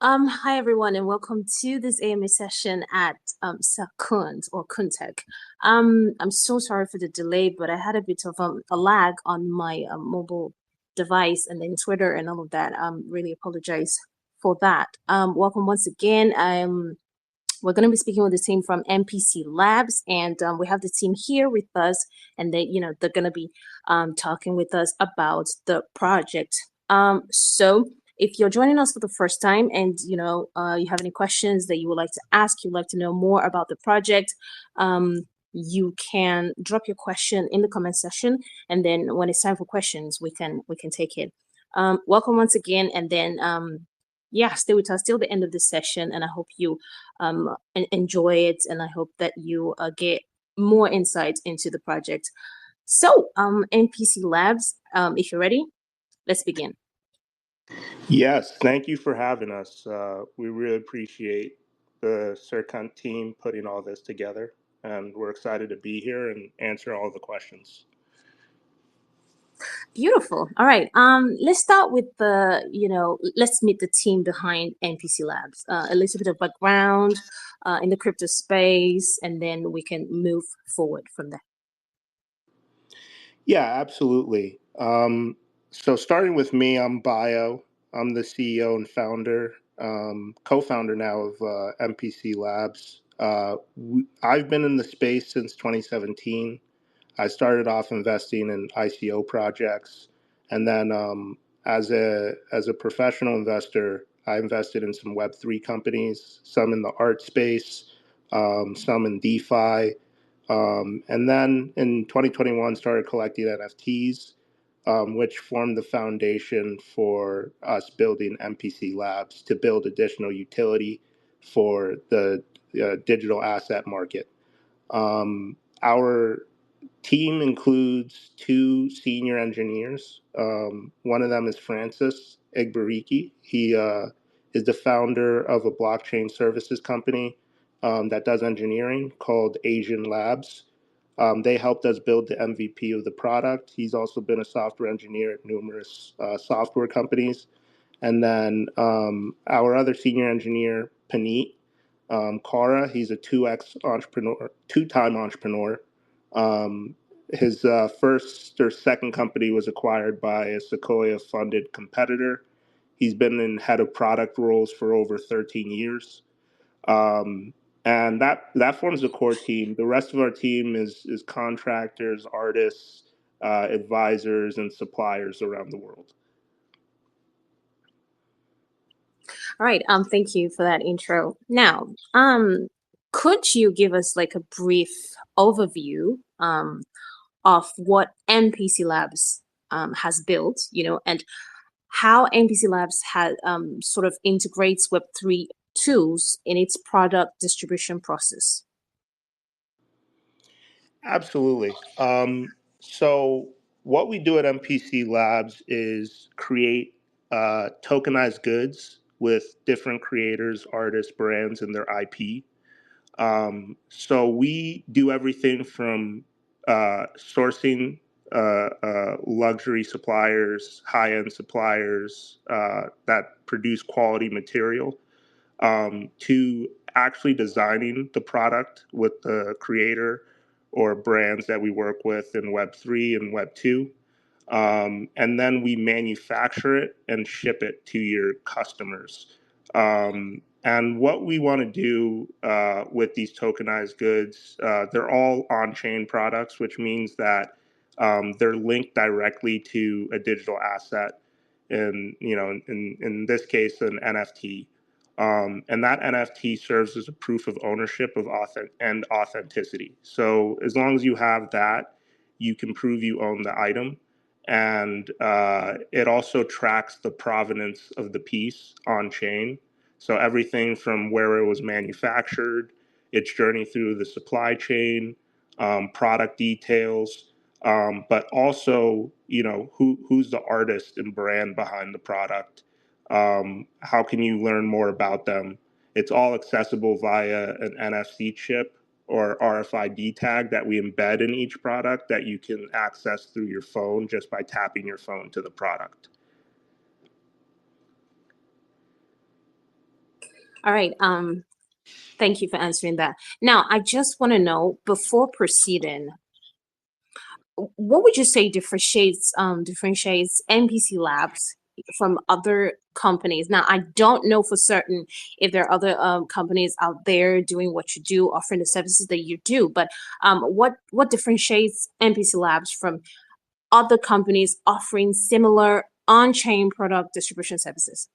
Hi everyone, and welcome to this AMA session at SirKunt or Kuntech. I'm so sorry for the delay, but I had a bit of a lag on my mobile device and then Twitter and all of that. Really apologize for that. Welcome once again. We're going to be speaking with the team from NPC Labs, and we have the team here with us, and they're going to be talking with us about the project. So if you're joining us for the first time, and you have any questions that you would like to ask, you'd like to know more about the project, you can drop your question in the comment section, and then when it's time for questions, we can take it. Welcome once again, and then yeah, stay with us till the end of this session, and I hope you enjoy it, and I hope that you get more insights into the project. So, NPC Labs, if you're ready, let's begin. Yes, thank you for having us. We really appreciate the SirKunt team putting all this together, and we're excited to be here and answer all the questions. Beautiful. All right. Let's start with let's meet the team behind NPC Labs. A little bit of background in the crypto space, and then we can move forward from there. Yeah, absolutely. So starting with me, I'm Bio. I'm the CEO and founder, co-founder now of MPC Labs. I've been in the space since 2017. I started off investing in ICO projects, and then as a professional investor, I invested in some Web3 companies, some in the art space, some in DeFi, and then in 2021 started collecting NFTs, which formed the foundation for us building MPC Labs to build additional utility for the digital asset market. Our team includes two senior engineers. One of them is Francis Egbariki. He is the founder of a blockchain services company that does engineering called Asian Labs. They helped us build the MVP of the product. He's also been a software engineer at numerous software companies. And then our other senior engineer, Paneet Kara, he's a 2x entrepreneur, two-time entrepreneur. His first or second company was acquired by a Sequoia-funded competitor. He's been in head of product roles for over 13 years. And that forms the core team. The rest of our team is contractors, artists, advisors, and suppliers around the world. All right. Thank you for that intro. Now, could you give us like a brief overview of what NPC Labs has built, and how NPC Labs has sort of integrates Web3 tools in its product distribution process? Absolutely. So what we do at MPC Labs is create tokenized goods with different creators, artists, brands, and their IP. So we do everything from sourcing luxury suppliers, high-end suppliers that produce quality material, to actually designing the product with the creator or brands that we work with in Web3 and Web2. And then we manufacture it and ship it to your customers. And what we want to do with these tokenized goods, they're all on-chain products, which means that they're linked directly to a digital asset, in this case, an NFT. And that NFT serves as a proof of ownership of and authenticity. So as long as you have that, you can prove you own the item. And it also tracks the provenance of the piece on chain. So everything from where it was manufactured, its journey through the supply chain, product details, but also, who's the artist and brand behind the product. How can you learn more about them? It's all accessible via an NFC chip or RFID tag that we embed in each product that you can access through your phone just by tapping your phone to the product. All right. Thank you for answering that. Now, I just want to know before proceeding, what would you say differentiates NPC Labs from other companies? Now, I don't know for certain if there are other companies out there doing what you do, offering the services that you do, but what differentiates NPC Labs from other companies offering similar on-chain product distribution services?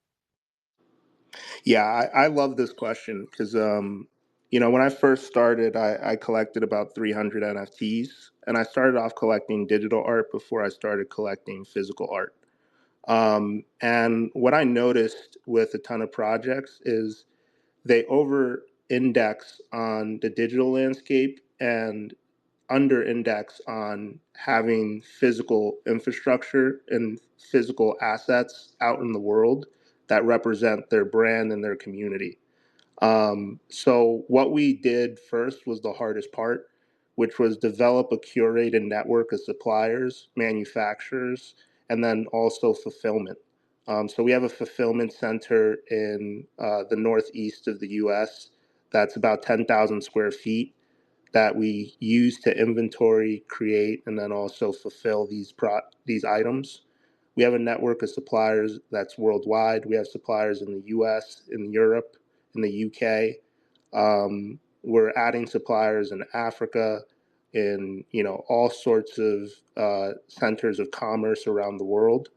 Yeah, I love this question because, when I first started, I collected about 300 NFTs, and I started off collecting digital art before I started collecting physical art. And what I noticed with a ton of projects is they over index on the digital landscape and under index on having physical infrastructure and physical assets out in the world that represent their brand and their community. So what we did first was the hardest part, which was develop a curated network of suppliers, manufacturers, and then also fulfillment. So we have a fulfillment center in the northeast of the U.S. that's about 10,000 square feet that we use to inventory, create, and then also fulfill these items. We have a network of suppliers that's worldwide. We have suppliers in the U.S., in Europe, in the UK. We're adding suppliers in Africa, in all sorts of centers of commerce around the world.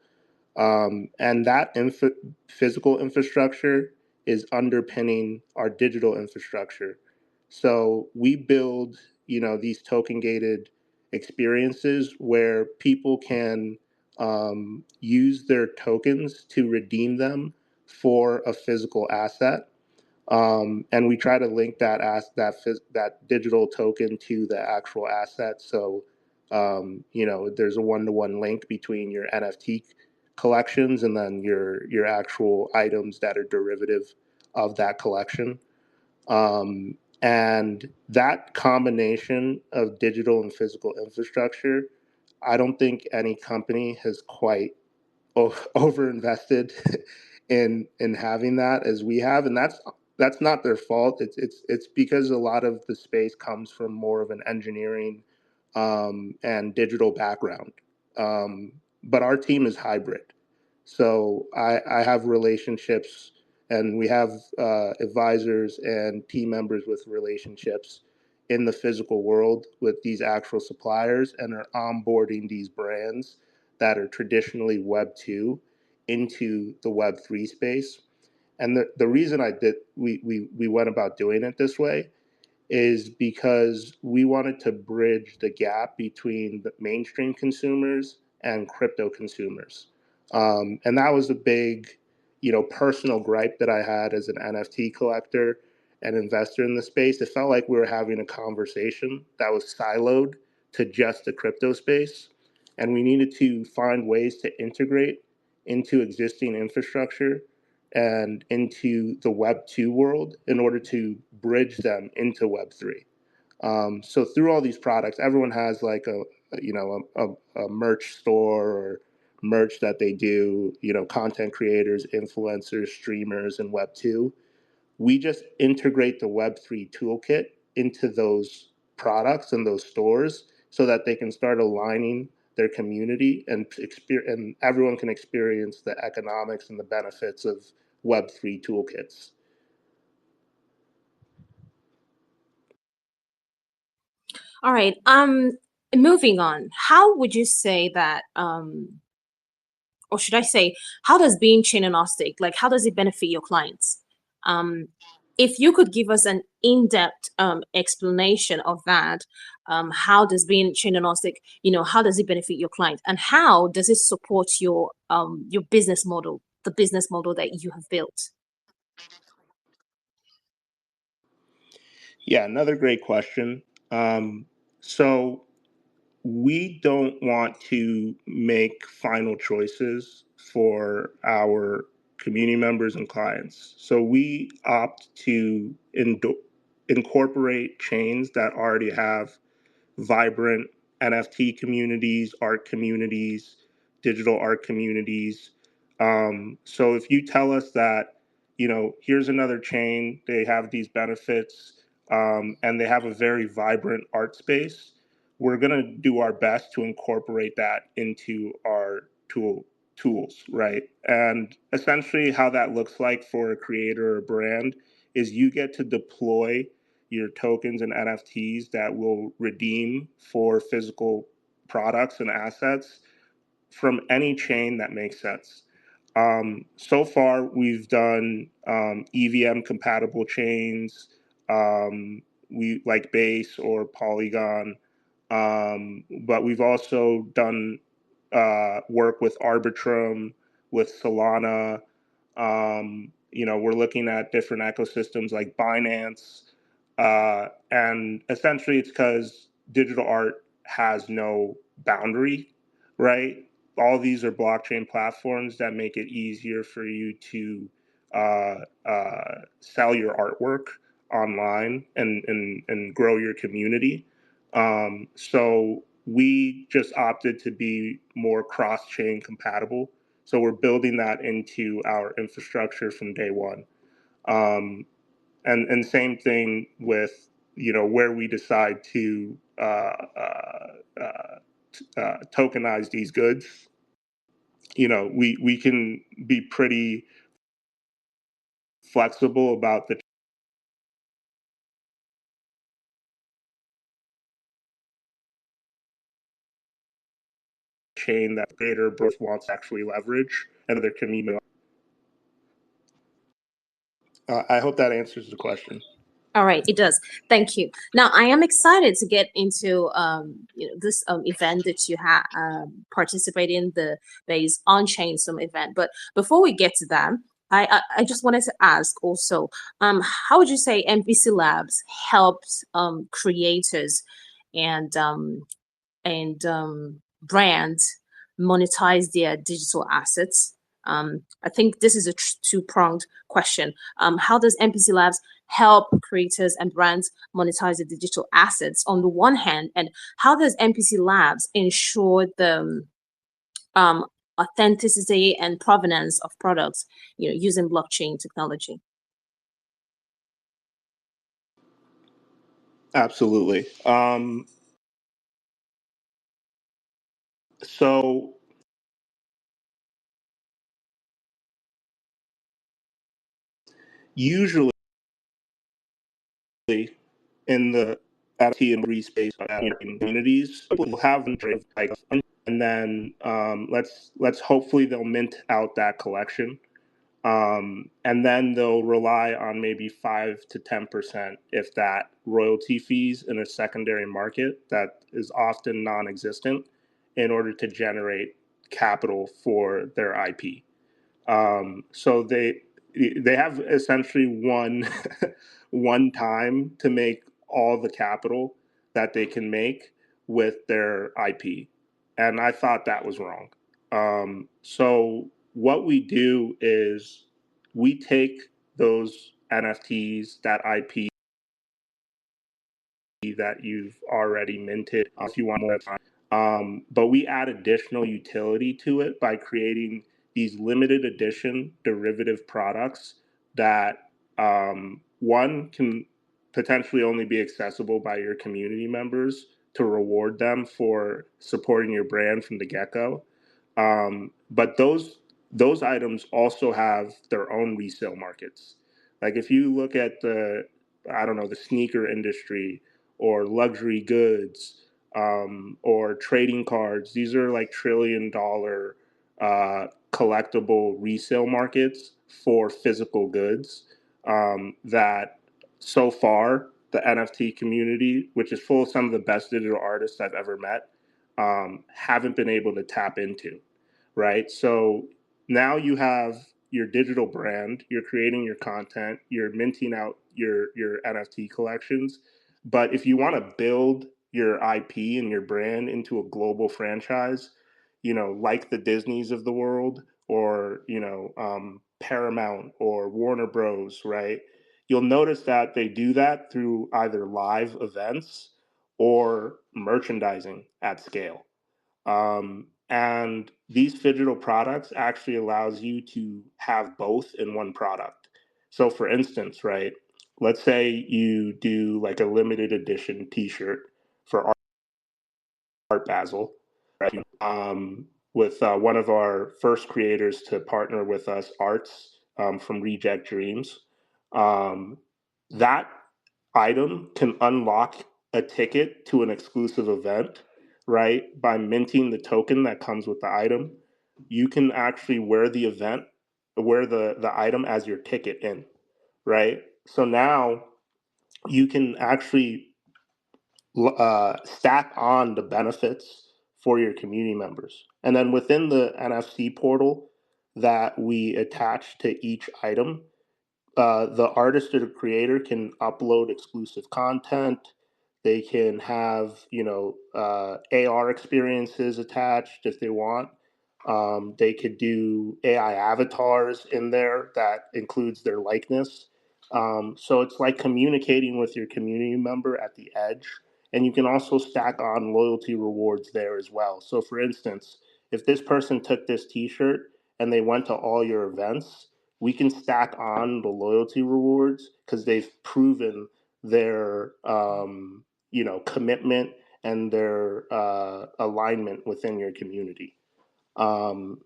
And that physical infrastructure is underpinning our digital infrastructure. So we build, these token gated experiences where people can use their tokens to redeem them for a physical asset. And we try to link that digital token to the actual asset. So, there's a one-to-one link between your NFT collections and then your actual items that are derivative of that collection. And that combination of digital and physical infrastructure, I don't think any company has quite over invested in having that as we have, and that's not their fault. It's because a lot of the space comes from more of an engineering and digital background. But our team is hybrid, so I have relationships, and we have advisors and team members with relationships in the physical world with these actual suppliers, and are onboarding these brands that are traditionally Web 2 into the Web 3 space. And the reason we went about doing it this way is because we wanted to bridge the gap between the mainstream consumers and crypto consumers. And that was a big, personal gripe that I had as an NFT collector and investor in the space. It felt like we were having a conversation that was siloed to just the crypto space. And we needed to find ways to integrate into existing infrastructure and into the Web 2 world in order to bridge them into Web 3. So through all these products, everyone has like a merch store or merch that they do, content creators, influencers, streamers, and Web 2. We just integrate the Web3 toolkit into those products and those stores so that they can start aligning their community and everyone can experience the economics and the benefits of Web3 toolkits. All right. Moving on. How would you say that or should I say, how does being chain agnostic, like how does it benefit your clients? Um, if you could give us an in-depth explanation of that, how does being chain agnostic, how does it benefit your client, and how does it support your business model, the business model that you have built? Yeah, another great question. So we don't want to make final choices for our community members and clients. So we opt to incorporate chains that already have vibrant NFT communities, art communities, digital art communities. So if you tell us that here's another chain. They have these benefits, and they have a very vibrant art space. We're going to do our best to incorporate that into our tools, right? And essentially, how that looks like for a creator or brand is you get to deploy your tokens and NFTs that will redeem for physical products and assets from any chain that makes sense. So far, we've done EVM compatible chains, we like Base or Polygon, but we've also done work with Arbitrum, with Solana. We're looking at different ecosystems like Binance, and essentially it's because digital art has no boundary, right? All these are blockchain platforms that make it easier for you to sell your artwork online and grow your community. So we just opted to be more cross-chain compatible. So we're building that into our infrastructure from day one. And same thing with where we decide to tokenize these goods. We can be pretty flexible about the chain that creator both wants to actually leverage and their community. I hope that answers the question. All right, it does. Thank you. Now, I am excited to get into this event that you have participated in, the Base On-Chain Summit event. But before we get to that, I just wanted to ask also, how would you say NPC Labs helps creators and brands monetize their digital assets? I think this is a two-pronged question. How does NPC Labs help creators and brands monetize the digital assets on the one hand, and how does NPC Labs ensure the authenticity and provenance of products, using blockchain technology? Absolutely. So usually in the NFT and free space communities, people have like, and then let's hopefully they'll mint out that collection, and then they'll rely on maybe 5 to 10%, if that, royalty fees in a secondary market that is often non-existent, in order to generate capital for their IP. So they have essentially one time to make all the capital that they can make with their IP, and I thought that was wrong. So what we do is we take those NFTs, that IP that you've already minted, if you want more time. But we add additional utility to it by creating these limited edition derivative products that, one, can potentially only be accessible by your community members to reward them for supporting your brand from the get-go. But those items also have their own resale markets. Like if you look at I don't know, the sneaker industry or luxury goods, or trading cards. These are like $1 trillion collectible resale markets for physical goods, that so far the NFT community, which is full of some of the best digital artists I've ever met, haven't been able to tap into, right? So now you have your digital brand, you're creating your content, you're minting out your NFT collections. But if you want to build your IP and your brand into a global franchise, like the Disneys of the world, or Paramount or Warner Bros., right? You'll notice that they do that through either live events or merchandising at scale. And these digital products actually allows you to have both in one product. So for instance, right, let's say you do like a limited edition T-shirt for Art Basel, right? With one of our first creators to partner with us, Arts from Reject Dreams. Um, that item can unlock a ticket to an exclusive event, right? By minting the token that comes with the item, you can actually wear the item as your ticket in, right? So now you can actually stack on the benefits for your community members. And then within the NFC portal that we attach to each item, the artist or the creator can upload exclusive content. They can have, AR experiences attached if they want. They could do AI avatars in there that includes their likeness. So it's like communicating with your community member at the edge. And you can also stack on loyalty rewards there as well. So, for instance, if this person took this t shirt and they went to all your events, we can stack on the loyalty rewards because they've proven their commitment and their alignment within your community. um,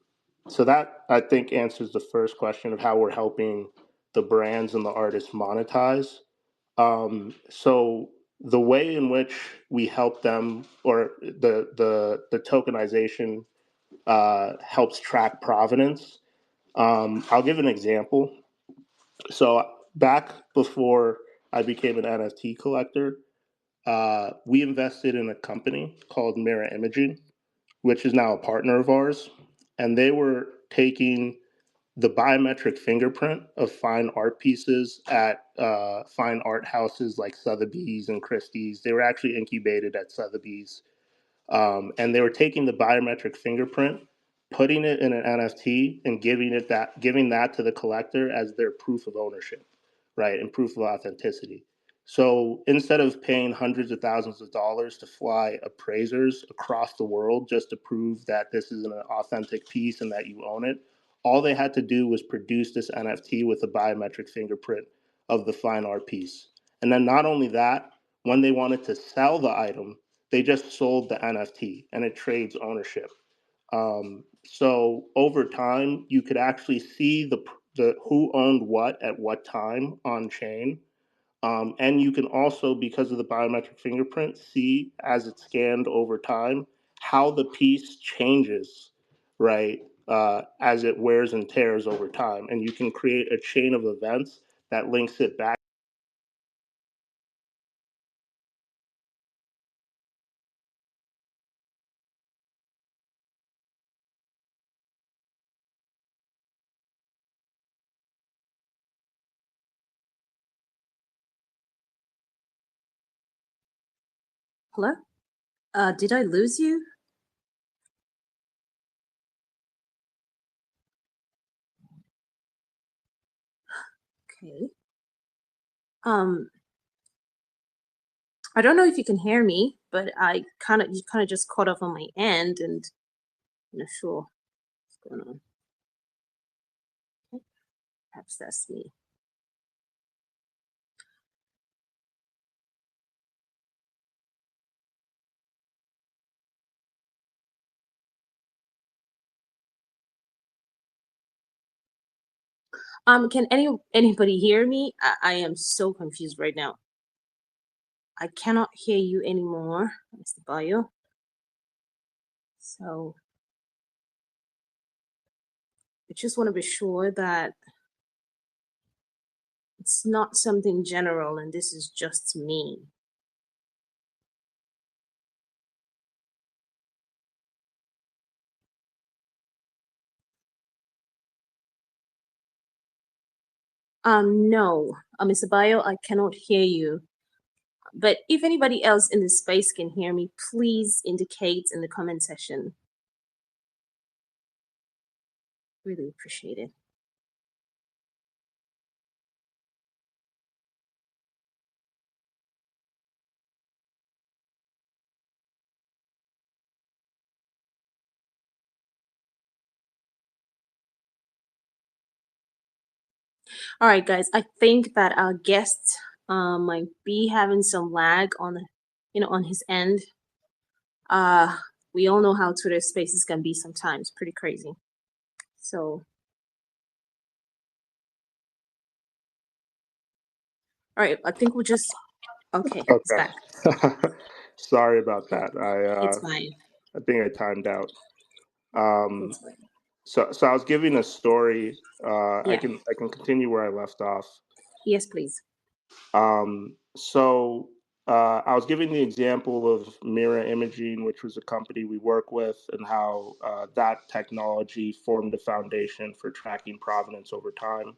so that, I think, answers the first question of how we're helping the brands and the artists monetize. So the way in which we help them, or the tokenization helps track provenance. I'll give an example. So back before I became an NFT collector, we invested in a company called Mirror Imaging, which is now a partner of ours, and they were taking the biometric fingerprint of fine art pieces at fine art houses like Sotheby's and Christie's. They were actually incubated at Sotheby's, and they were taking the biometric fingerprint, putting it in an NFT, and giving that to the collector as their proof of ownership, right, and proof of authenticity. So instead of paying hundreds of thousands of dollars to fly appraisers across the world just to prove that this is an authentic piece and that you own it, all they had to do was produce this NFT with a biometric fingerprint of the fine art piece. And then not only that, when they wanted to sell the item, they just sold the NFT and it trades ownership. So over time, you could actually see the who owned what at what time on chain. And you can also, because of the biometric fingerprint, see as it's scanned over time how the piece changes, right, as it wears and tears over time. And you can create a chain of events that links it back. Hello? Did I lose you? Okay. Um, I don't know if you can hear me, but you kind of just caught off on my end, and I'm not sure what's going on. Okay. Perhaps that's me. Can anybody hear me? I am so confused right now. I cannot hear you anymore, Mr. Bayo. So I just want to be sure that it's not something general and this is just me. No, Mr. Bayo, I cannot hear you. But if anybody else in this space can hear me, please indicate in the comment section. Really appreciate it. All right, guys. I think that our guest might be having some lag on his end. Uh, we all know how Twitter Spaces can be sometimes, pretty crazy. So, all right. I think we'll just okay. It's back. Okay. Sorry about that. It's fine. I think I timed out. Um, It's fine. so I was giving a story. Yeah. I can continue where I left off. Yes, please. So I was giving the example of Mira Imaging, which was a company we work with, and how that technology formed the foundation for tracking provenance over time.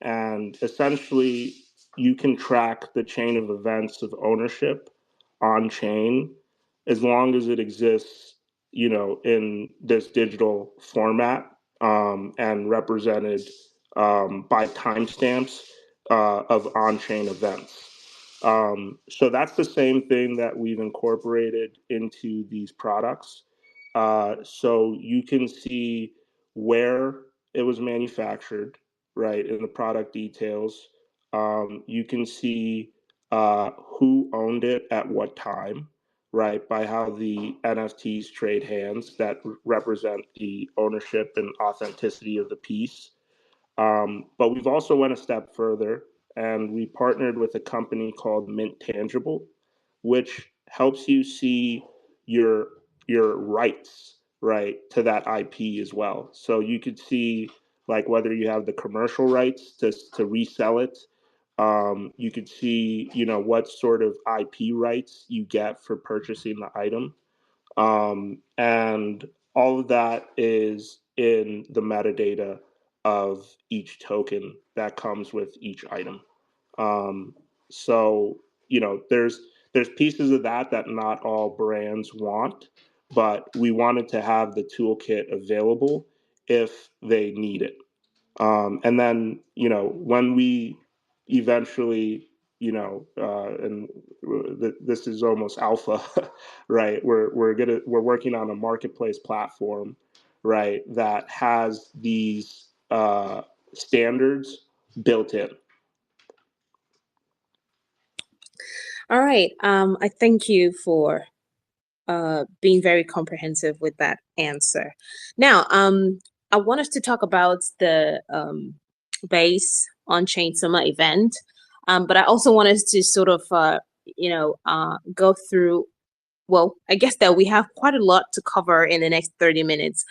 And essentially, you can track the chain of events of ownership on chain as long as it exists, in this digital format, and represented by timestamps of on-chain events. So that's the same thing that we've incorporated into these products. So you can see where it was manufactured, right, in the product details. You can see who owned it at what time, right, by how the NFTs trade hands that represent the ownership and authenticity of the piece. But we've also went a step further, and we partnered with a company called Mint Tangible, which helps you see your your rights, right, to that IP as well. So you could see like whether you have the commercial rights to resell it. You could see, what sort of IP rights you get for purchasing the item. And all of that is in the metadata of each token that comes with each item. Um, so there's pieces of that not all brands want, but we wanted to have the toolkit available if they need it. And then, when we eventually, and this is almost alpha, right? We're working on a marketplace platform, right, that has these standards built in. All right. I thank you for being very comprehensive with that answer. Now, I want us to talk about the base on-chain summer event, but I also want us to sort of, go through. Well, I guess that we have quite a lot to cover in the next 30 minutes.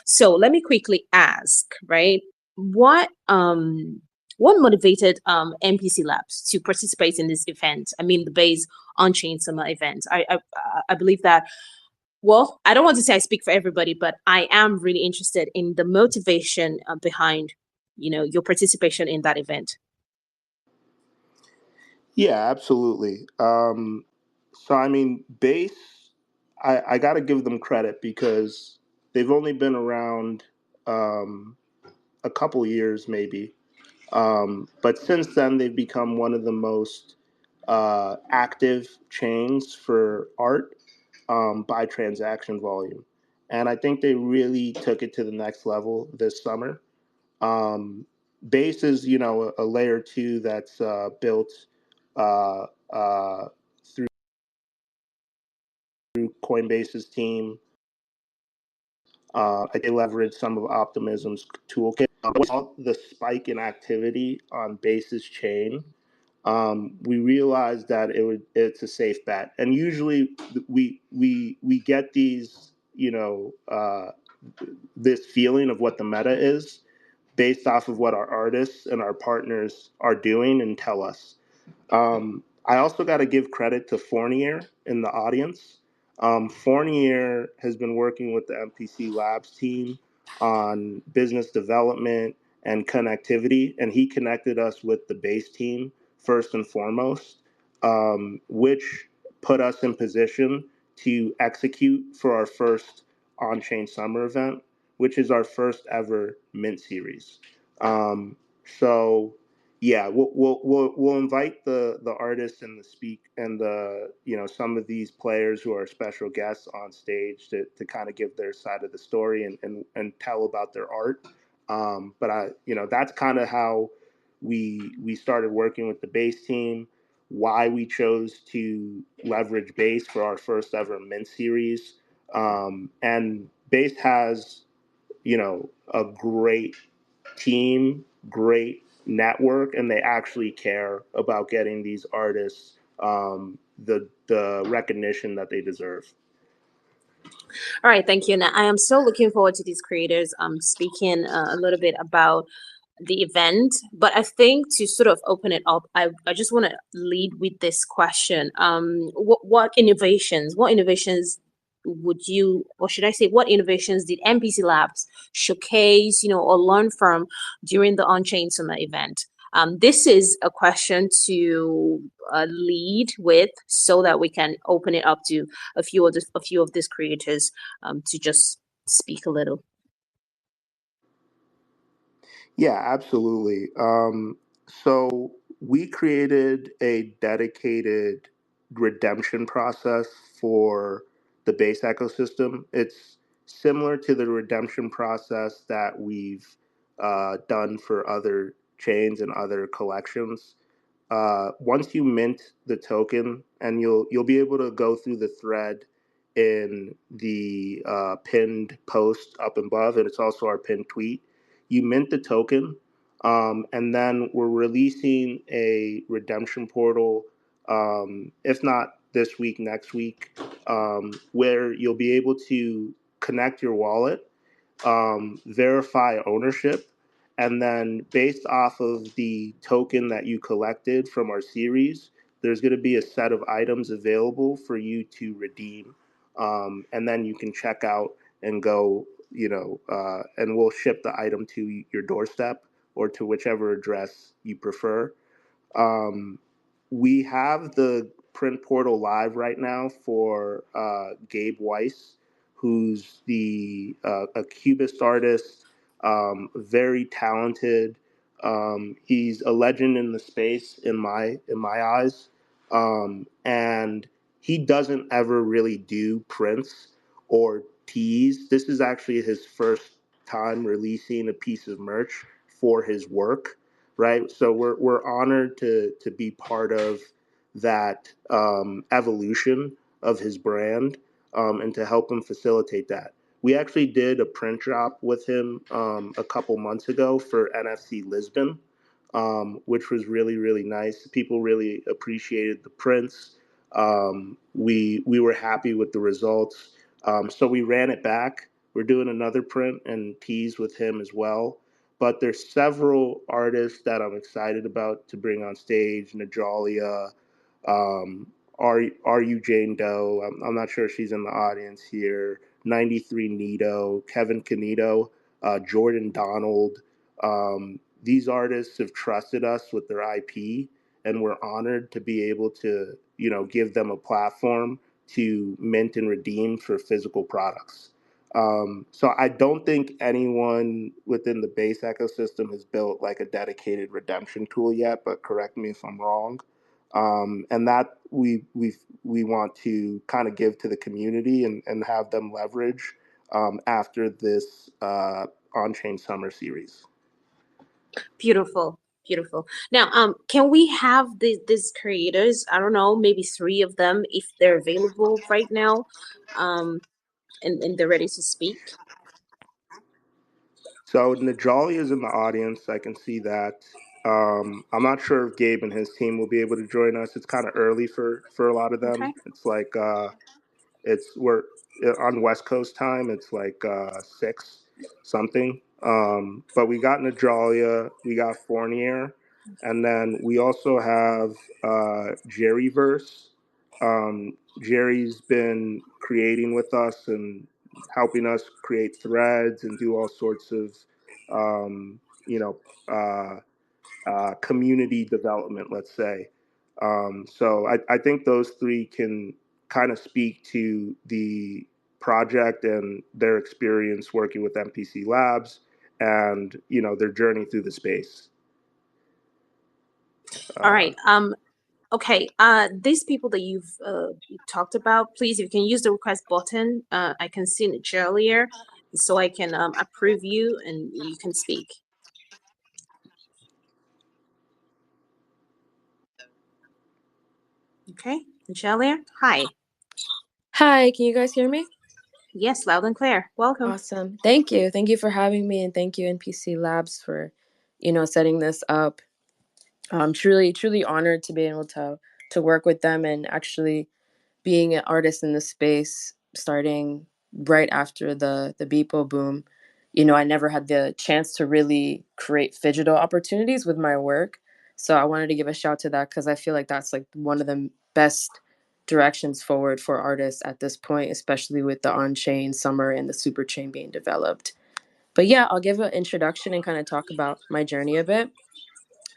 So let me quickly ask, right? What what motivated NPC Labs to participate in this event? I mean, the base on-chain summer event. I believe that. Well, I don't want to say I speak for everybody, but I am really interested in the motivation behind, your participation in that event. Yeah, absolutely. So I mean, Base, I got to give them credit because they've only been around a couple years, maybe. But since then, they've become one of the most active chains for art by transaction volume. And I think they really took it to the next level this summer. Um, Base is, a layer two that's built uh, uh, through Coinbase's team. They leverage some of Optimism's toolkit. The spike in activity on Base's chain, we realized that it's a safe bet. And usually we get these, this feeling of what the meta is based off of what our artists and our partners are doing and tell us. I also got to give credit to Fournier in the audience. Fournier has been working with the MPC Labs team on business development and connectivity, and he connected us with the base team first and foremost, which put us in position to execute for our first on-chain summer event, which is our first ever Mint series. So yeah, we'll invite the artists and the speak and the some of these players who are special guests on stage to kind of give their side of the story and tell about their art. But that's kind of how we started working with the base team. Why we chose to leverage base for our first ever mint series, and base has a great team, great network, and they actually care about getting these artists the recognition that they deserve. All right, thank you. Now, I am so looking forward to these creators speaking a little bit about the event, but I think to sort of open it up, I just want to lead with this question. What innovations would you, or should I say, what innovations did NPC Labs showcase, or learn from during the On-Chain Summit event? This is a question to lead with, so that we can open it up to a few of these creators to just speak a little. Yeah, absolutely. So we created a dedicated redemption process for the base ecosystem. It's similar to the redemption process that we've done for other chains and other collections. Once you mint the token, and you'll be able to go through the thread in the pinned post up above, and it's also our pinned tweet. You mint the token, and then we're releasing a redemption portal, if not this week, next week, where you'll be able to connect your wallet, verify ownership, and then based off of the token that you collected from our series, there's going to be a set of items available for you to redeem. And then you can check out and go, and we'll ship the item to your doorstep or to whichever address you prefer. Um, we have the print portal live right now for Gabe Weiss, who's a cubist artist, very talented. He's a legend in the space in my eyes, and he doesn't ever really do prints or tees. This is actually his first time releasing a piece of merch for his work, right? So we're honored to be part of that evolution of his brand, and to help him facilitate that. We actually did a print drop with him a couple months ago for NFC Lisbon, which was really really nice. People really appreciated the prints. We were happy with the results, so we ran it back. We're doing another print and tease with him as well, but there's several artists that I'm excited about to bring on stage. Najalia, um, are you Jane Doe? I'm not sure if she's in the audience here. 93 Nito, Kevin Canito, Jordan Donald. These artists have trusted us with their IP, and we're honored to be able to, give them a platform to mint and redeem for physical products. So I don't think anyone within the base ecosystem has built like a dedicated redemption tool yet, but correct me if I'm wrong. And that we want to kind of give to the community, and have them leverage after this on-chain summer series. Beautiful, beautiful. Now, can we have these creators? I don't know, maybe three of them, if they're available right now, and they're ready to speak. So Najali is in the audience. I can see that. I'm not sure if Gabe and his team will be able to join us. It's kind of early for a lot of them. Okay. It's like we're on West Coast time. It's like 6 something. But we got Najalia, we got Fournier, and then we also have Jerryverse. Jerry's been creating with us and helping us create threads and do all sorts of um, you know uh, community development, let's say. So I think those three can kind of speak to the project and their experience working with MPC Labs, and their journey through the space. All Uh, right. Okay. These people that you've talked about, please, if you can use the request button. I can see it earlier. so I can approve you and you can speak. Okay, Michelle, hi. Hi, can you guys hear me? Yes, loud and clear. Welcome. Awesome. Thank you. Thank you for having me, and thank you NPC Labs for, setting this up. I'm truly honored to be able to work with them and actually being an artist in the space starting right after the Beeple boom. I never had the chance to really create digital opportunities with my work. So I wanted to give a shout to that because I feel like that's like one of the best directions forward for artists at this point, especially with the on-chain summer and the super chain being developed. But yeah, I'll give an introduction and kind of talk about my journey a bit.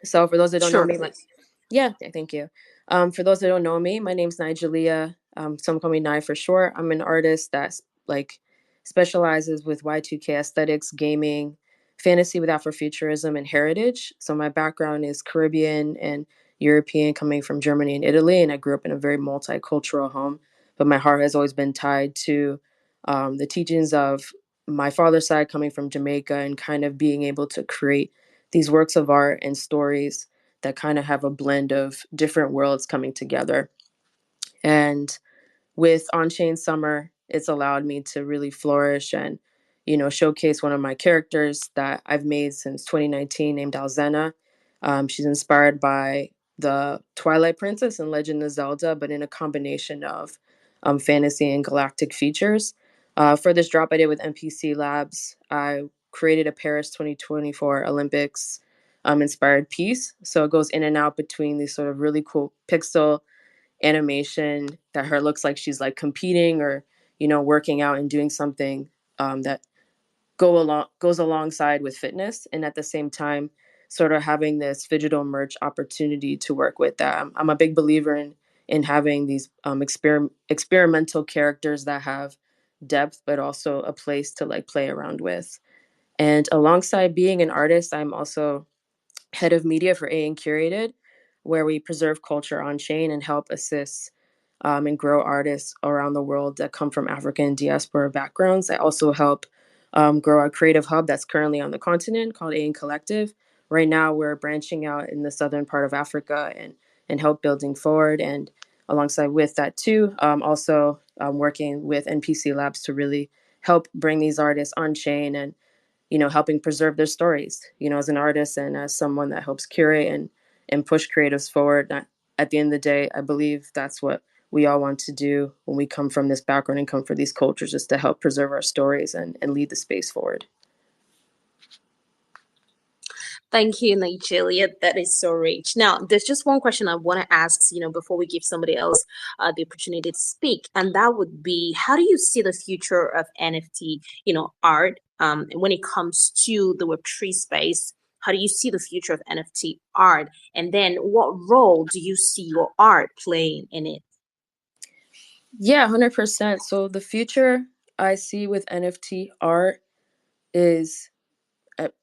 So for those that don't know Sure, me, please. yeah, thank you. For those that don't know me, my name's Nigelia. Some call me Nye for short. I'm an artist that like specializes with Y2K aesthetics, gaming, fantasy with Afrofuturism, and heritage. So my background is Caribbean and European, coming from Germany and Italy, and I grew up in a very multicultural home. But my heart has always been tied to the teachings of my father's side, coming from Jamaica, and kind of being able to create these works of art and stories that kind of have a blend of different worlds coming together. And with On Chain Summer, it's allowed me to really flourish and, showcase one of my characters that I've made since 2019 named Alzena. She's inspired by the Twilight Princess and Legend of Zelda, but in a combination of fantasy and galactic features. For this drop I did with NPC Labs, I created a Paris 2024 Olympics inspired piece. So it goes in and out between these sort of really cool pixel animation that her looks like she's like competing or working out and doing something that goes alongside with fitness, and at the same time sort of having this digital merch opportunity to work with that. I'm a big believer in having these experimental characters that have depth but also a place to like play around with. And alongside being an artist, I'm also head of media for A and Curated, where we preserve culture on chain and help assist and grow artists around the world that come from African diaspora backgrounds. I also help grow a creative hub that's currently on the continent called A and Collective. Right now, we're branching out in the southern part of Africa and help building forward. And alongside with that too, also working with NPC Labs to really help bring these artists on chain and helping preserve their stories, as an artist and as someone that helps curate and push creatives forward. At the end of the day, I believe that's what we all want to do when we come from this background and come from these cultures, is to help preserve our stories and lead the space forward. Thank you, Nigeria. That is so rich. Now, there's just one question I want to ask, before we give somebody else the opportunity to speak, and that would be, how do you see the future of NFT, art, when it comes to the Web3 space? How do you see the future of NFT art? And then what role do you see your art playing in it? Yeah, 100%. So the future I see with NFT art is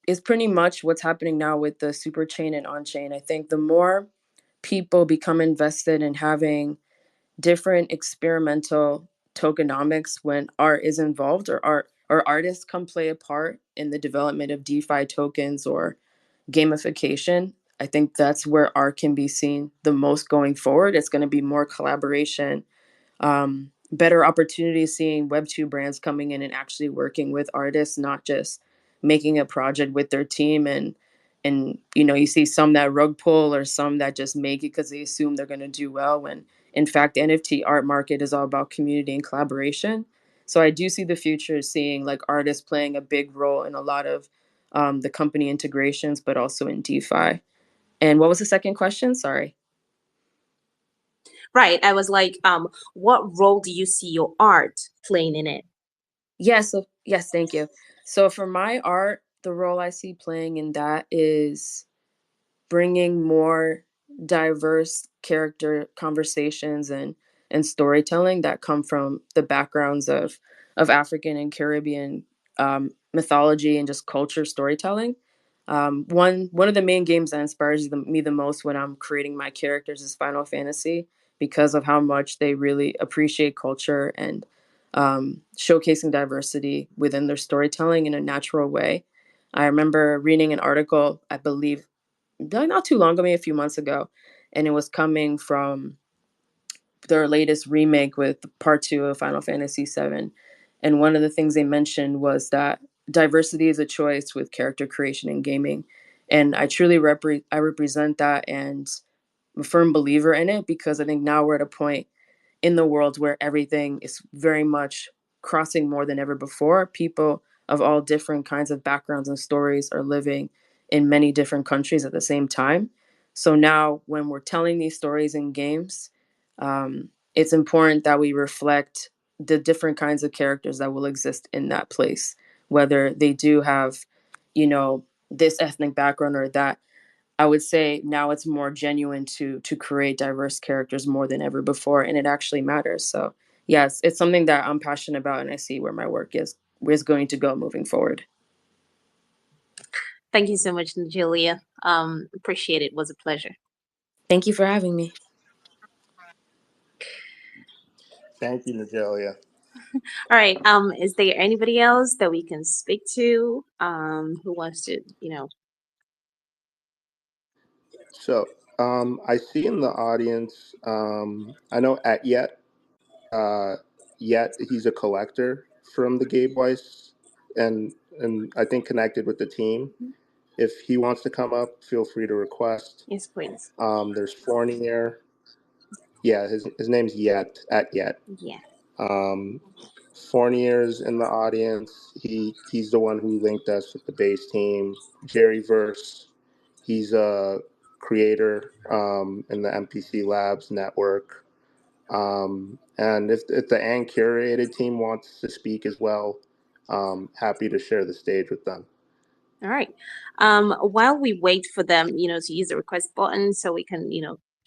is pretty much what's happening now with the super chain and on chain. I think the more people become invested in having different experimental tokenomics when art is involved, or artists come play a part in the development of DeFi tokens or gamification, I think that's where art can be seen the most going forward. It's going to be more collaboration, better opportunities, seeing Web2 brands coming in and actually working with artists, not just making a project with their team. And you see some that rug pull or some that just make it because they assume they're going to do well, when in fact the NFT art market is all about community and collaboration. So I do see the future seeing like artists playing a big role in a lot of the company integrations, but also in DeFi. And what was the second question? Sorry. Right. I was like, what role do you see your art playing in it? Yes, thank you. So for my art, the role I see playing in that is bringing more diverse character conversations and storytelling that come from the backgrounds of African and Caribbean mythology and just culture storytelling. One of the main games that inspires me the most when I'm creating my characters is Final Fantasy, because of how much they really appreciate culture and showcasing diversity within their storytelling in a natural way. I remember reading an article, I believe, not too long ago, maybe a few months ago, and it was coming from their latest remake with part 2 of Final Fantasy VII. And one of the things they mentioned was that diversity is a choice with character creation in gaming. And I truly represent that, and I'm a firm believer in it, because I think now we're at a point in the world where everything is very much crossing more than ever before. People of all different kinds of backgrounds and stories are living in many different countries at the same time. So now when we're telling these stories in games, it's important that we reflect the different kinds of characters that will exist in that place, whether they do have, this ethnic background or that. I would say now it's more genuine to create diverse characters more than ever before, and it actually matters. So yes, it's something that I'm passionate about, and I see where my work is going to go moving forward. Thank you so much, Julia. Appreciate it. It was a pleasure. Thank you for having me. Thank you, Nigelia. All right. Is there anybody else that we can speak to? Who wants to, So I see in the audience, I know Yet he's a collector from the Gay Boys, and I think connected with the team. If he wants to come up, feel free to request. Yes, please. There's Fournier. Yeah, his name's Yet at Yet. Yeah. Fournier's in the audience. He's the one who linked us with the base team. Jerry Verse, he's a creator in the NPC Labs network. And if the and curated team wants to speak as well, happy to share the stage with them. All right. While we wait for them, to use the request button so we can,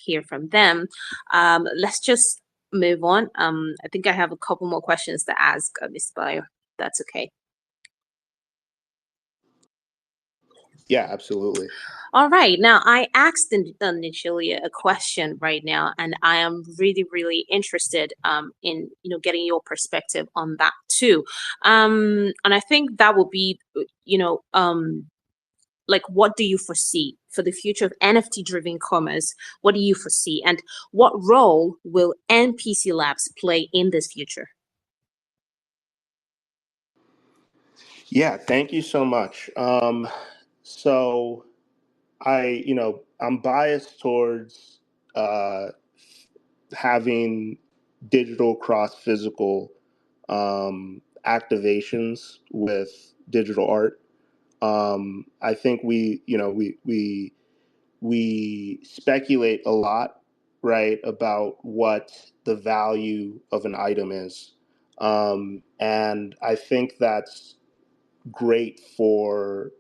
hear from them, let's just move on. I think I have a couple more questions to ask Miss Bio. That's okay. Yeah, absolutely. All right. Now, I asked Nigelia a question right now, and I am really, really interested in getting your perspective on that too. And I think that will be, like, what do you foresee for the future of NFT-driven commerce? What do you foresee, and what role will NPC Labs play in this future? Yeah, thank you so much. So I'm biased towards having digital cross physical activations with digital art. I think we speculate a lot, right, about what the value of an item is, and I think that's great for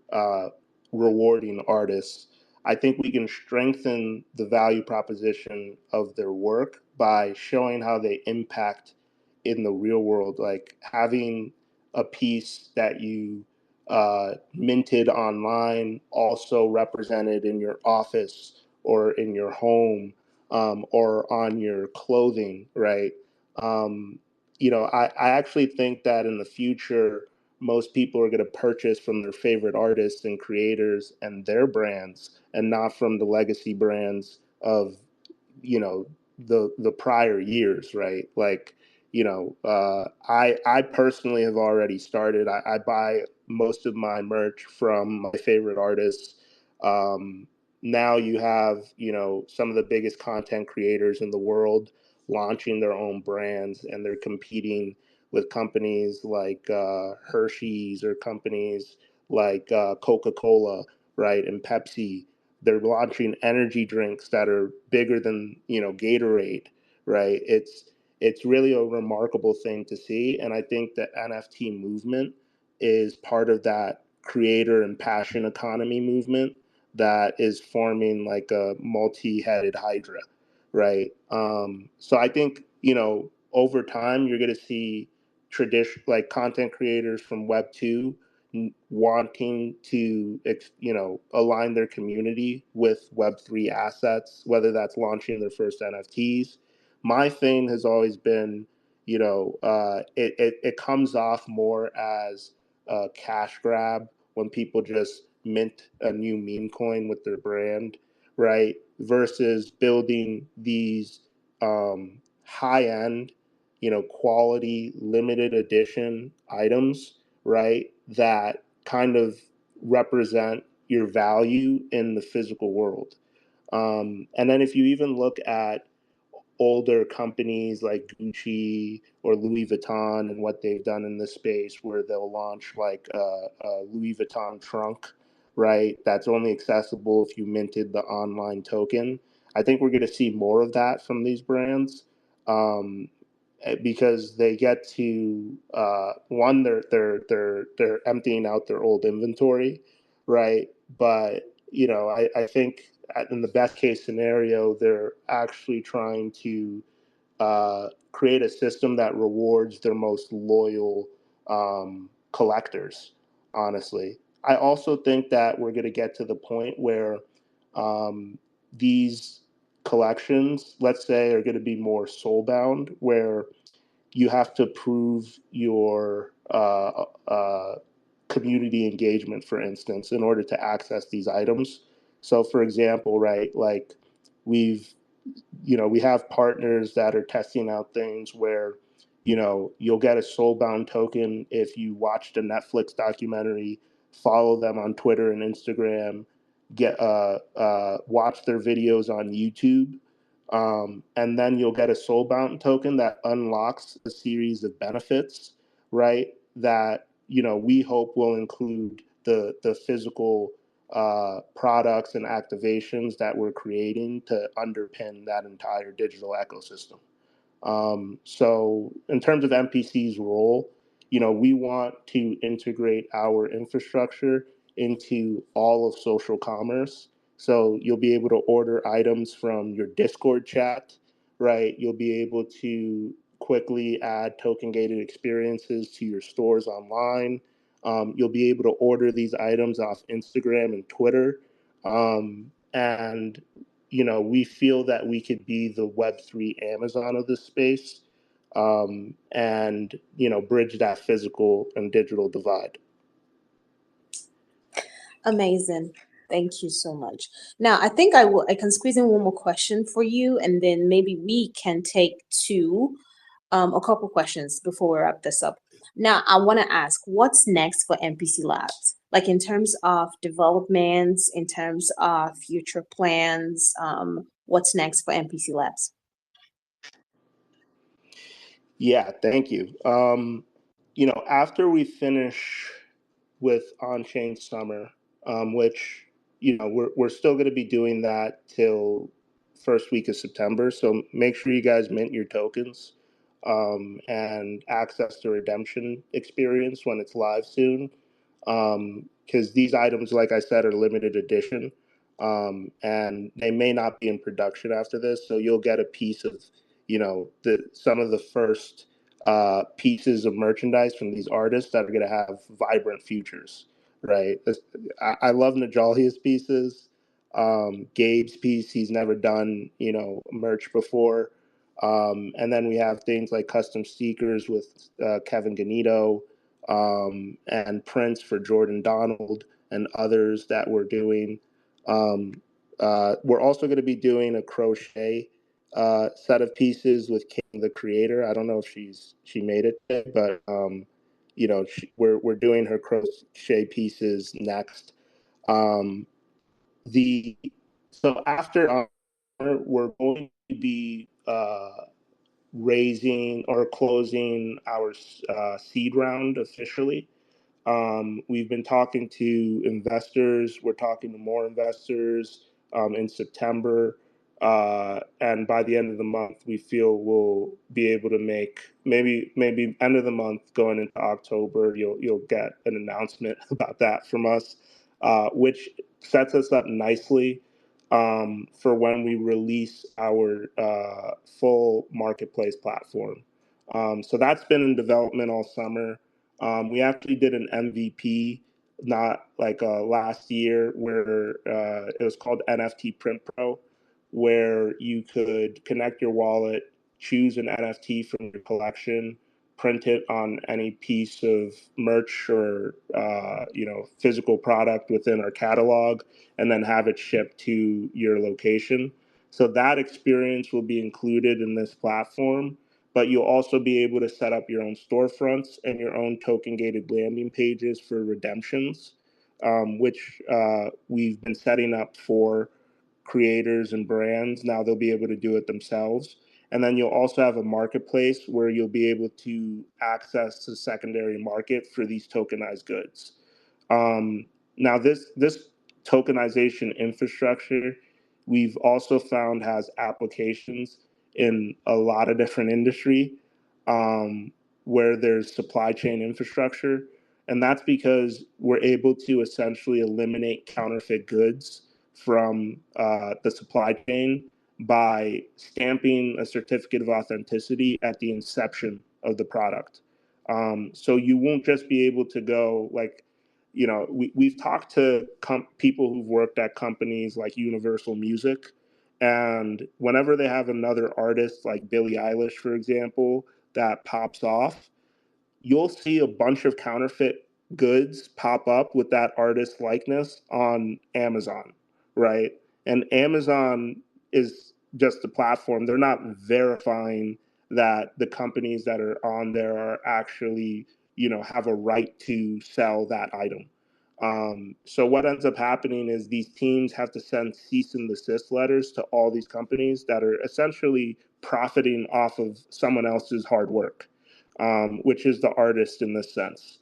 rewarding artists. I think we can strengthen the value proposition of their work by showing how they impact in the real world, like having a piece that you minted online also represented in your office or in your home, or on your clothing, right? I actually think that in the future, most people are going to purchase from their favorite artists and creators and their brands, and not from the legacy brands of the prior years, right? Like, I personally have already started. I buy most of my merch from my favorite artists. Now you have some of the biggest content creators in the world launching their own brands, and they're competing with companies like Hershey's or companies like Coca-Cola, right, and Pepsi. They're launching energy drinks that are bigger than Gatorade, right? It's really a remarkable thing to see, and I think the NFT movement is part of that creator and passion economy movement that is forming like a multi-headed hydra, right? So I think over time you're going to see tradition like content creators from Web 2 wanting to align their community with Web3 assets, whether that's launching their first NFTs. My thing has always been it comes off more as a cash grab when people just mint a new meme coin with their brand, right? Versus building these high end, quality limited edition items, right? That kind of represent your value in the physical world. And then if you even look at older companies like Gucci or Louis Vuitton and what they've done in this space, where they'll launch like a Louis Vuitton trunk, right? That's only accessible if you minted the online token. I think we're going to see more of that from these brands, um, because they get to one, they're emptying out their old inventory, right? But I think in the best case scenario, they're actually trying to create a system that rewards their most loyal collectors, honestly. I also think that we're going to get to the point where these collections, let's say, are going to be more soul bound, where you have to prove your community engagement, for instance, in order to access these items. So, for example, right, like we've we have partners that are testing out things where, you'll get a soulbound token if you watched a Netflix documentary, follow them on Twitter and Instagram, get watch their videos on YouTube, and then you'll get a soulbound token that unlocks a series of benefits, right? That we hope will include the physical products and activations that we're creating to underpin that entire digital ecosystem. So in terms of MPC's role, we want to integrate our infrastructure into all of social commerce. So you'll be able to order items from your Discord chat, right? You'll be able to quickly add token gated experiences to your stores online. You'll be able to order these items off Instagram and Twitter. And we feel that we could be the Web3 Amazon of this space, and bridge that physical and digital divide. Amazing. Thank you so much. Now, I think I can squeeze in one more question for you, and then maybe we can take a couple questions before we wrap this up. Now, I want to ask, what's next for NPC Labs? Like in terms of developments, in terms of future plans, what's next for NPC Labs? Yeah, thank you. After we finish with On-Chain Summer, which we're still going to be doing that till first week of September. So make sure you guys mint your tokens, and access the redemption experience when it's live soon. Because these items, like I said, are limited edition, and they may not be in production after this. So you'll get a piece of some of the first pieces of merchandise from these artists that are going to have vibrant futures, right? I love Najalia's pieces. Gabe's piece, he's never done merch before. And then we have things like custom stickers with Kevin Ganito, and prints for Jordan Donald and others that we're doing. We're also going to be doing a crochet set of pieces with King the Creator. I don't know if she made it yet, but we're doing her crochet pieces next. Um, the so after we're going to be raising or closing our seed round officially. We've been talking to investors. We're talking to more investors in September. And by the end of the month, we feel we'll be able to make maybe end of the month going into October. You'll get an announcement about that from us, which sets us up nicely for when we release our full marketplace platform. So that's been in development all summer. We actually did an MVP not like last year where it was called NFT Print Pro, where you could connect your wallet, choose an NFT from your collection, print it on any piece of merch or physical product within our catalog, and then have it shipped to your location. So that experience will be included in this platform, but you'll also be able to set up your own storefronts and your own token gated landing pages for redemptions, which we've been setting up for creators and brands. Now they'll be able to do it themselves. And then you'll also have a marketplace where you'll be able to access the secondary market for these tokenized goods. Um, Now this tokenization infrastructure, we've also found has applications in a lot of different industry, um, where there's supply chain infrastructure, and that's because we're able to essentially eliminate counterfeit goods from the supply chain by stamping a certificate of authenticity at the inception of the product. So you won't just be able to go like, we've talked to people who've worked at companies like Universal Music, and whenever they have another artist like Billie Eilish, for example, that pops off, you'll see a bunch of counterfeit goods pop up with that artist likeness on Amazon, right? And Amazon is just a platform. They're not verifying that the companies that are on there are actually, have a right to sell that item. So what ends up happening is these teams have to send cease and desist letters to all these companies that are essentially profiting off of someone else's hard work, which is the artist in this sense.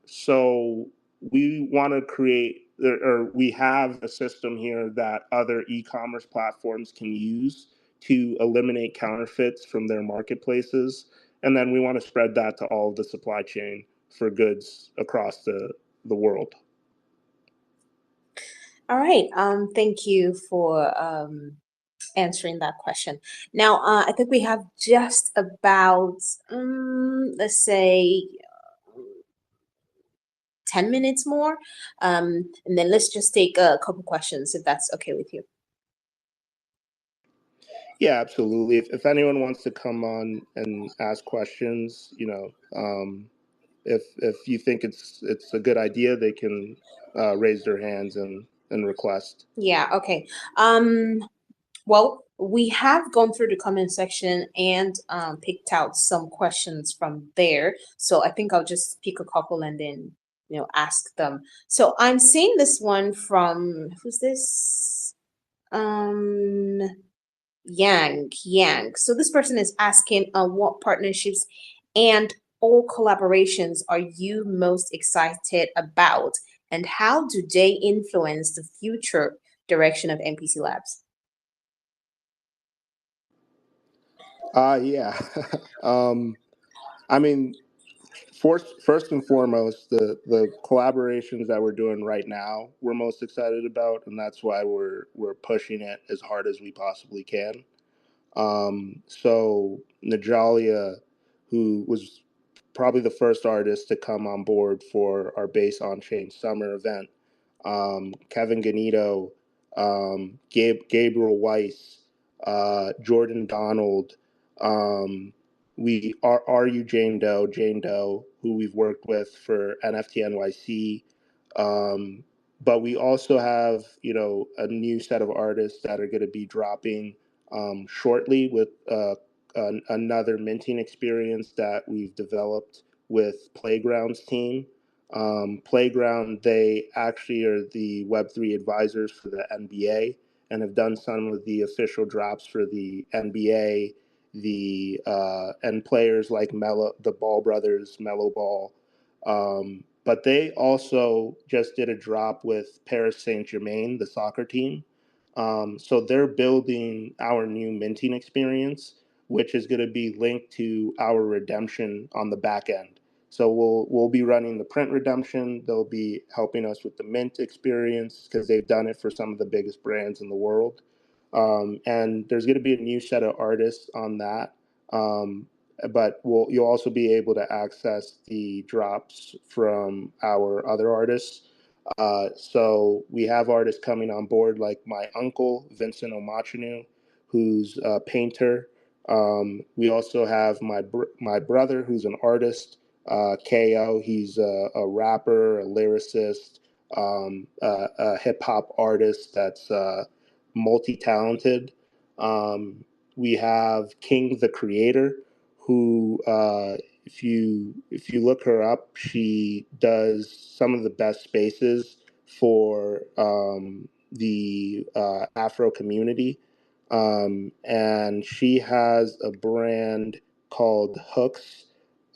So we want to create, or we have a system here that other e-commerce platforms can use to eliminate counterfeits from their marketplaces. And then we want to spread that to all of the supply chain for goods across the world. All right. Thank you for answering that question. Now, I think we have just about, let's say, 10 minutes more. And then let's just take a couple questions if that's okay with you. Yeah, absolutely. If anyone wants to come on and ask questions, if you think it's a good idea, they can raise their hands and request. Yeah, okay. Well, we have gone through the comment section and picked out some questions from there. So I think I'll just pick a couple and then, ask them. So I'm seeing this one from, who's this? Yang. So this person is asking, what partnerships and or collaborations are you most excited about, and how do they influence the future direction of NPC Labs? Yeah. I mean, first and foremost, the collaborations that we're doing right now, we're most excited about, and that's why we're pushing it as hard as we possibly can. So Najalia, who was probably the first artist to come on board for our Base on Chain summer event, Kevin Ganito, Gabriel Weiss, Jordan Donald, are you Jane Doe, who we've worked with for NFT NYC. But we also have, a new set of artists that are going to be dropping shortly with another minting experience that we've developed with Playground's team. Playground, they actually are the Web3 advisors for the NBA and have done some of the official drops for the NBA, and players like the Ball brothers, Mellow Ball. But they also just did a drop with Paris Saint-Germain, the soccer team. So they're building our new minting experience, which is going to be linked to our redemption on the back end. So we'll be running the print redemption. They'll be helping us with the mint experience because they've done it for some of the biggest brands in the world. And there's going to be a new set of artists on that. But you'll also be able to access the drops from our other artists. So we have artists coming on board like my uncle, Vincent Omachinu, who's a painter, We also have my brother, who's an artist, KO. He's a rapper, a lyricist, a hip hop artist that's multi-talented. We have King the Creator, who, if you look her up, she does some of the best spaces for the Afro community. And she has a brand called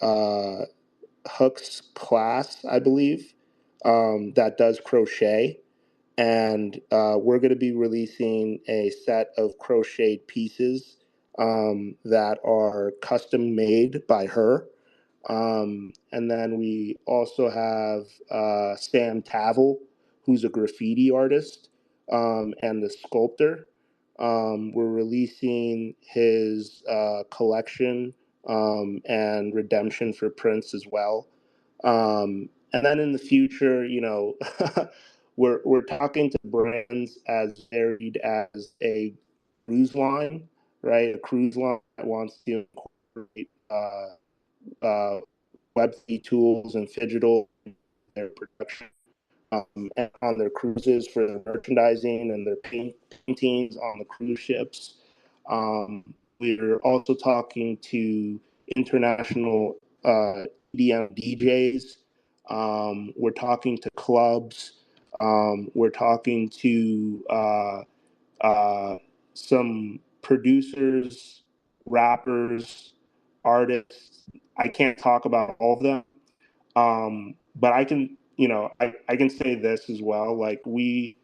uh, Hooks Class, I believe, that does crochet. And we're going to be releasing a set of crocheted pieces that are custom made by her. And then we also have Sam Tavel, who's a graffiti artist and the sculptor. We're releasing his collection and redemption for Prince as well. And then in the future, we're talking to brands as varied as a cruise line, right? A cruise line that wants to incorporate Web3 tools and digital in their production and on their cruises for their merchandising and their paintings on the cruise ships. We're also talking to international EDM DJs. We're talking to clubs. We're talking to some producers, rappers, artists. I can't talk about all of them, but I can, I can say this as well. Like me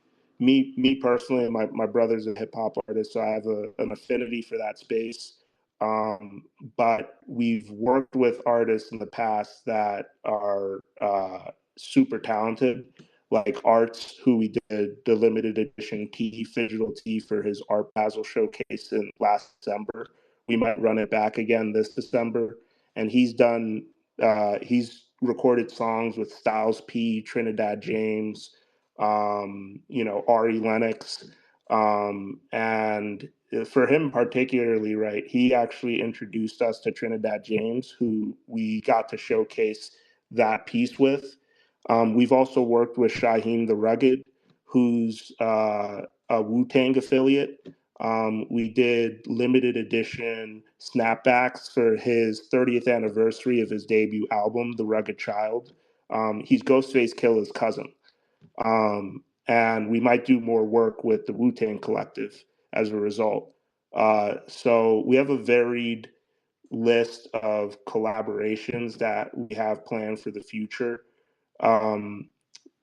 personally, my brother's a hip hop artist, so I have an affinity for that space. But we've worked with artists in the past that are super talented, like Arts, who we did the limited edition digital tee for his Art Basel showcase in last December. We might run it back again this December, and he's recorded songs with Styles P, Trinidad James, Ari Lennox, and for him particularly, right, he actually introduced us to Trinidad James, who we got to showcase that piece with. We've also worked with Shaheem the Rugged, who's a Wu-Tang affiliate. We did limited edition snapbacks for his 30th anniversary of his debut album, The Rugged Child. He's Ghostface Killah's cousin. And we might do more work with the Wu-Tang Collective as a result. So we have a varied list of collaborations that we have planned for the future. Um,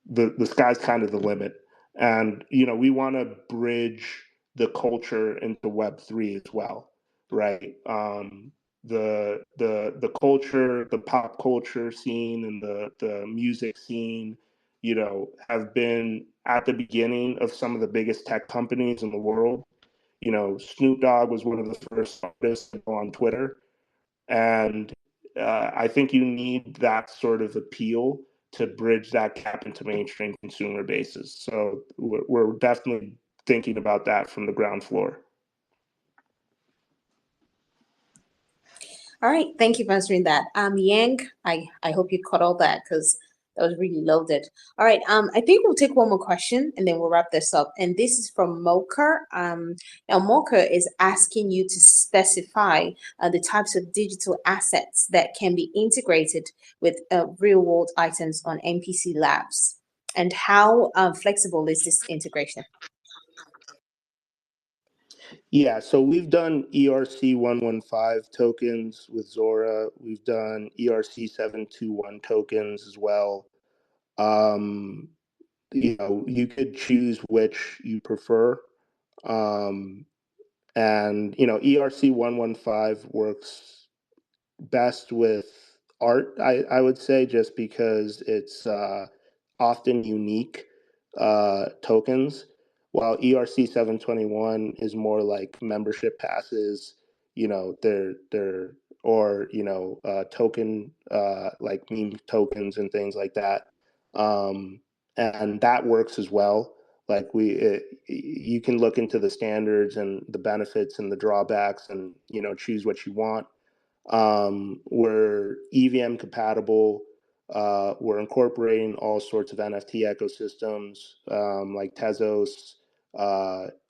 the sky's kind of the limit, and we want to bridge the culture into Web3 as well, right? The culture, the pop culture scene, and the music scene, have been at the beginning of some of the biggest tech companies in the world. Snoop Dogg was one of the first artists to go on Twitter, and I think you need that sort of appeal to bridge that gap into mainstream consumer bases. So we're definitely thinking about that from the ground floor. All right, thank you for answering that. Yang, I hope you caught all that because that was really loaded. All right, I think we'll take one more question and then we'll wrap this up. And this is from Mocha. Now Mocha is asking you to specify the types of digital assets that can be integrated with real world items on NPC Labs, and how flexible is this integration? Yeah, so we've done ERC 115 tokens with Zora. We've done ERC 721 tokens as well. Um, you could choose which you prefer. Um, and ERC 115 works best with art, I would say, just because it's often unique tokens, while ERC 721 is more like membership passes, they're or token like meme tokens and things like that. And that works as well. Like you can look into the standards and the benefits and the drawbacks, and choose what you want. We're EVM compatible. We're incorporating all sorts of NFT ecosystems, like Tezos,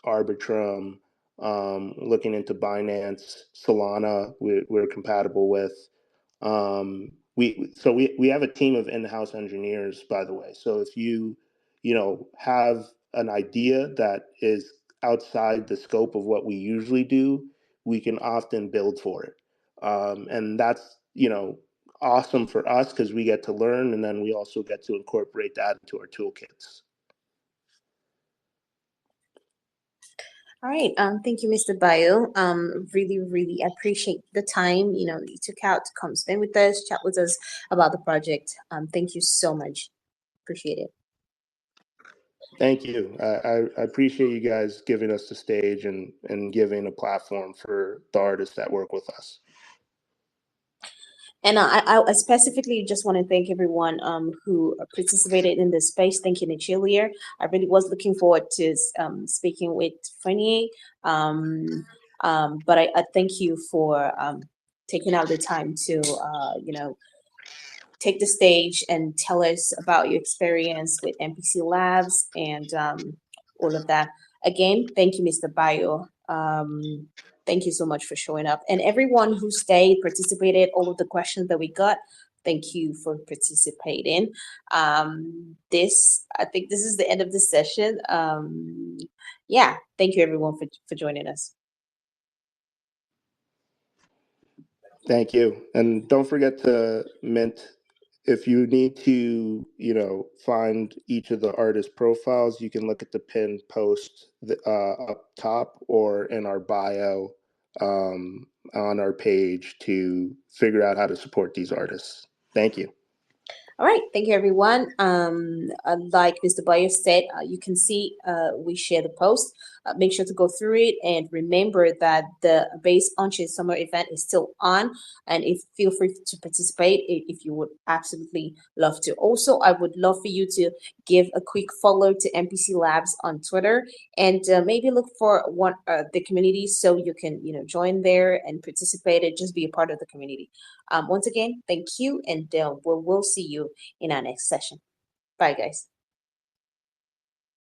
Arbitrum, looking into Binance, Solana. We're compatible with. We have a team of in-house engineers, by the way. So if you have an idea that is outside the scope of what we usually do, we can often build for it. And that's awesome for us because we get to learn, and then we also get to incorporate that into our toolkits. All right. Thank you, Mr. Bio. Really, really appreciate the time, you took out to come spend with us, chat with us about the project. Thank you so much. Appreciate it. Thank you. I appreciate you guys giving us the stage and giving a platform for the artists that work with us. And I specifically just want to thank everyone who participated in this space. Thank you, Nichilia. I really was looking forward to speaking with Fanny. But I thank you for taking out the time to, take the stage and tell us about your experience with NPC Labs and all of that. Again, thank you, Mr. Bio. Thank you so much for showing up. And everyone who stayed, participated, all of the questions that we got, thank you for participating. I think this is the end of the session. Yeah, thank you everyone for joining us. Thank you. And don't forget to mint. If you need to, find each of the artist profiles, you can look at the pinned post up top or in our bio on our page to figure out how to support these artists. Thank you. All right, thank you, everyone. Like Mr. Bayo said, you can see we share the post. Make sure to go through it and remember that the Base Unchained Summer event is still on, and feel free to participate if you would absolutely love to. Also, I would love for you to give a quick follow to NPC Labs on Twitter, and maybe look for the community so you can join there and participate and just be a part of the community. Once again, thank you, and we'll see you in our next session. Bye, guys.